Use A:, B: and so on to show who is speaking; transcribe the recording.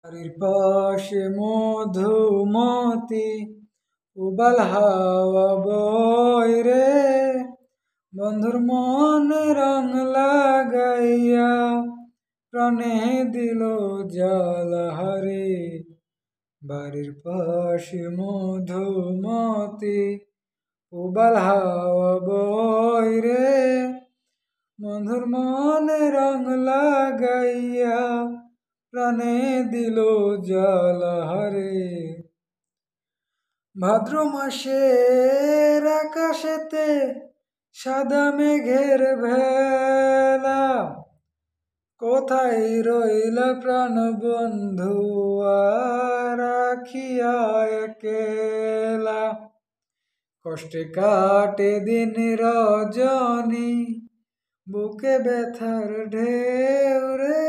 A: বাড়ির পাশে মধুমতি উবাল হাওয়া বয় রে, বন্ধুর মনে রং লাগাইয়া প্রাণে দিল জ্বালা হারে। বাড়ির পাশে মধুমতি উবাল হাওয়া বয় রে, বন্ধুর মনে রং লাগাইয়া প্রাণে দিল জ্বালা হারে। ভাদ্র মাসের আকাশেতে সাদা মেঘের ভেলা, কোথায় রইলা প্রাণ বন্ধু রাখিয়া একেলা। কষ্টে কাটে দিন রজনী, বুকে ব্যথার ঢেউ রে,